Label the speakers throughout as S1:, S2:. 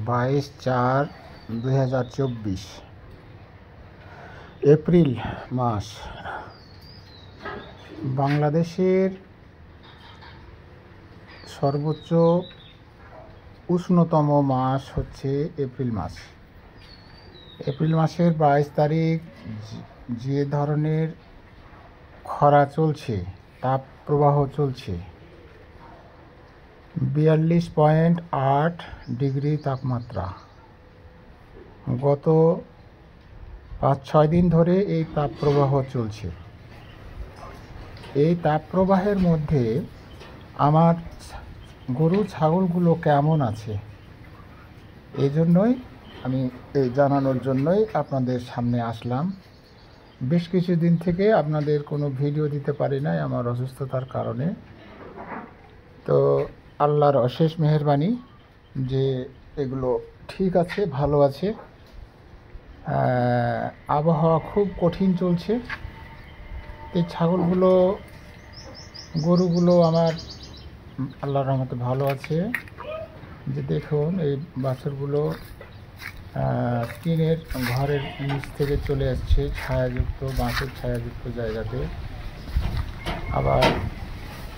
S1: 22/4/2024 April মাস। বাংলাদেশের সর্বোচ্চ উষ্ণতম মাস হচ্ছে এপ্রিল মাস। এপ্রিল মাসের 22 তারিখ যে ধরনের খরা চলছে, তাপ প্রবাহ চলছে, 42.8 ডিগ্রি তাপমাত্রা। গত 5-6 দিন ধরে এই তাপ প্রবাহ চলছে। এই তাপ প্রবাহের মধ্যে আমার গরু ছাগলগুলো কেমন আছে, এই জন্যই আমি জানানোর জন্যই আপনাদের সামনে আসলাম। বেশ কিছুদিন থেকে আপনাদের কোনো ভিডিও দিতে পারি নাই আমার অসুস্থতার কারণে। তো আল্লাহর অশেষ মেহেরবানি যে এগুলো ঠিক আছে, ভালো আছে। আবহাওয়া খুব কঠিন চলছে। এই ছাগলগুলো, গরুগুলো আমার আল্লাহর রহমতে ভালো আছে। যে দেখুন, এই বাছুরগুলো টিনের ঘরের নিচ থেকে চলে আসছে ছায়াযুক্ত, বাঁশের ছায়াযুক্ত জায়গাতে। আবার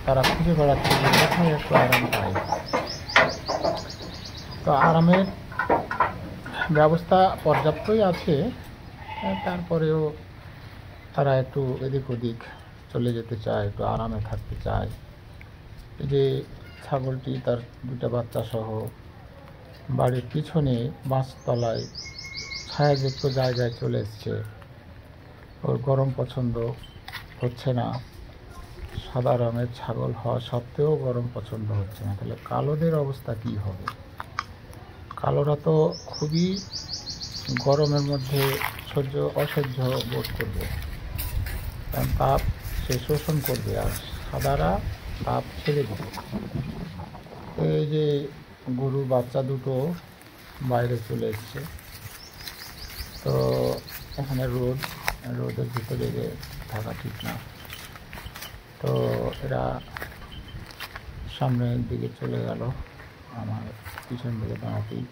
S1: তারা খুঁজে বেড়াচ্ছে যে কোথায় একটু আরাম পায়। তো আরামের ব্যবস্থা পর্যাপ্তই আছে, তারপরেও তারা একটু এদিক ওদিক চলে যেতে চায়, একটু আরামে থাকতে চায়। এই যে ছাগলটি তার 2টা বাচ্চা সহ বাড়ির পিছনে বাঁশতলায় ছায়াযুক্ত জায়গায় চলে এসছে। ওর গরম পছন্দ হচ্ছে না। সাদা রঙের ছাগল হওয়া সত্ত্বেও গরম পছন্দ হচ্ছে না। তাহলে কালোদের অবস্থা কি হবে? কালোরা তো খুবই গরমের মধ্যে অসহ্য বোধ করবে, কারণ তাপ সে শোষণ করবে, আর সাদারা তাপ ছেড়ে দেবে। এই যে গরু বাচ্চা দুটো বাইরে চলে এসছে। তো এখানে রোদের ভিতরে থাকা ঠিক না। তো এরা সামনের দিকে চলে গেল, আমার পিছন দিকে দাঁড়াতেই।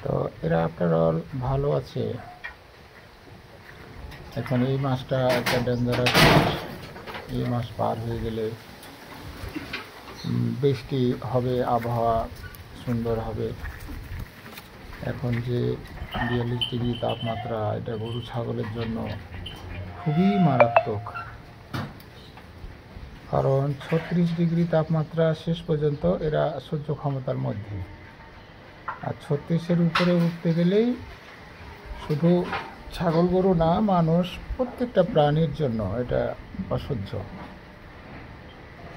S1: তো এরা আপনারা ভালো আছে। এখন এই মাসটা একটা ডেঞ্জারাস মাস। এই মাস পার হয়ে গেলে বৃষ্টি হবে, আবহাওয়া সুন্দর হবে। এখন যে 42 ডিগ্রি তাপমাত্রা, এটা গরু ছাগলের জন্য খুবই মারাত্মক। কারণ 36 ডিগ্রি তাপমাত্রা শেষ পর্যন্ত এরা সহ্য ক্ষমতার মধ্যে, আর 36-এর উপরে উঠতে গেলেই শুধু ছাগল গরু না, মানুষ প্রত্যেকটা প্রাণীর জন্য এটা অসহ্য।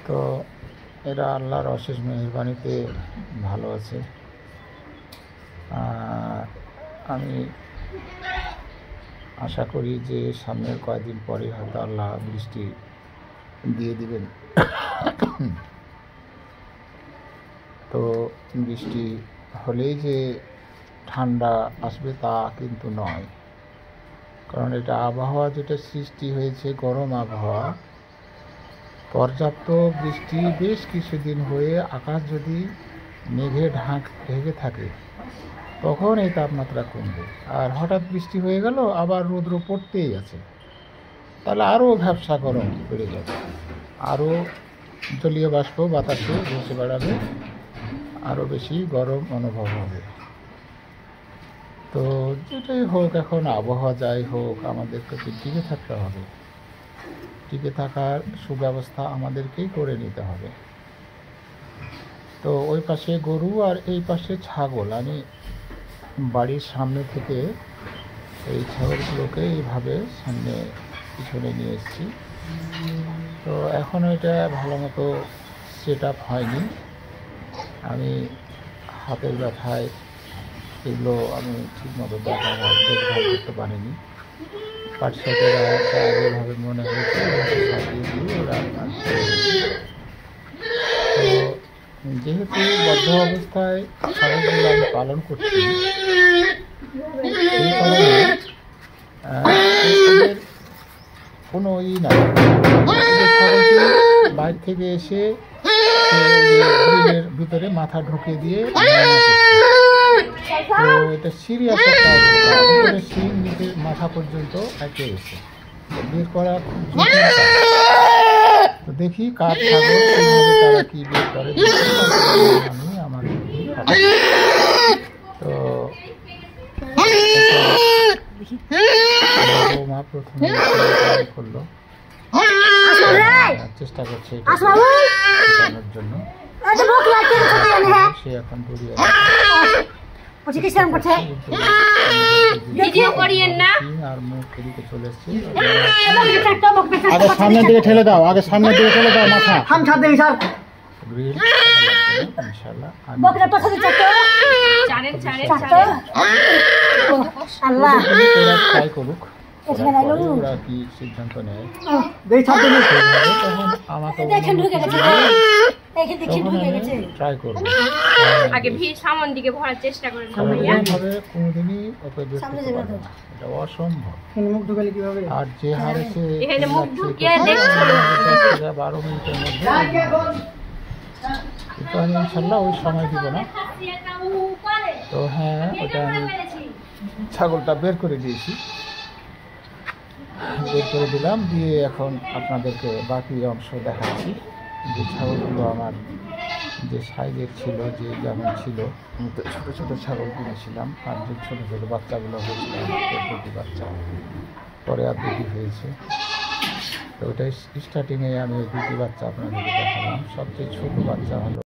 S1: তো এরা আল্লাহর অশেষ মেহেরবানিতে ভালো আছে। আমি আশা করি যে সামনের কয়েকদিন পরে হয়তো আল্লাহ বৃষ্টি দিয়ে দিবেন। তো বৃষ্টি হলেই যে ঠান্ডা আসবে তা কিন্তু নয়, কারণ এটা আবহাওয়া যেটা সৃষ্টি হয়েছে, গরম আবহাওয়া। পর্যাপ্ত বৃষ্টি বেশ কিছুদিন হয়ে আকাশ যদি মেঘে ঢেকে থাকে, তখন এই তাপমাত্রা কমবে। আর হঠাৎ বৃষ্টি হয়ে গেল, আবার রৌদ্র পড়তেই আছে, তাহলে আরও ভ্যাপসা গরম বেড়ে যাবে, আরও জলীয় বাষ্প বাতাসে ভেসে বেড়াবে, আরও বেশি গরম অনুভব হবে। তো যেটাই হোক, এখন আবহাওয়া যাই হোক, আমাদেরকে টিকে থাকতে হবে। টিকে থাকার সুব্যবস্থা আমাদেরকেই করে নিতে হবে। তো ওই পাশে গরু আর এই পাশে ছাগল, আমি বাড়ির সামনে থেকে এই ছাগলগুলোকে এইভাবে সামনে পিছনে নিয়ে এসেছি। তো এখনও এটা ভালো মতো সেট আপ হয়নি। আমি হাতের ব্যথায় এগুলো আমি ঠিক মতো দেখভাল করতে পারিনি। পাটশাকেরা যেভাবে মনে হয়েছে সাজিয়ে দিয়ে ওরা। তো যেহেতু বদ্ধ অবস্থায় ছাগলগুলো আমি পালন করছি, সেই কারণে এদের কোনো না, ছাগলটি বাইরে থেকে এসে গ্রিলের ভিতরে মাথা ঢুকিয়ে দিয়ে তো এটা সিরিয়াস একটা অবস্থা, ভিতরে শিং নিতে মাথা পর্যন্ত একে গেছে, বের করা খুব জটিল কাজ। তো দেখি কার ছাগল কিভাবে তারা কি বের করে, আমি আমার তো বৌমা প্রথমে করলো, চেষ্টা করছে শেখানোর জন্য। সে এখন দৌড়িয়ে আর মুখ এদিকে চলে এসছে। আগে সামনের দিকে ঠেলে দাও, আগে সামনের দিকে ঠেলে দাও মাথা। ইনশাআল্লাহ ট্রাই করুক, ওরা কি সিদ্ধান্ত নেয় তখন আমাকে ট্রাই করবো। কোনোদিনই ওকে বের করতে পারবে না, এটা অসম্ভব। আর যে হারে সে 12 মিনিটের মধ্যে, কিন্তু আমি ইনশাল্লাহ ওই সময় দিব না। তো হ্যাঁ, ওটা আমি ছাগলটা বের করে দিয়েছি, বের করে দিলাম, দিয়ে এখন আপনাদেরকে বাকি অংশ দেখাচ্ছি। যে ছাগলগুলো আমার যে সাইজের ছিল, যে যেমন ছিল, আমি তো ছোটো ছোটো ছাগল কিনেছিলাম, আর যে ছোটো ছোটো বাচ্চাগুলো হয়েছিল দুটি বাচ্চা, পরে আর দুটি হয়েছে। তো ওটাই স্টার্টিংয়ে আমি ওই দুটি বাচ্চা আপনাদেরকে দেখালাম। সবচেয়ে ছোটো বাচ্চা হলো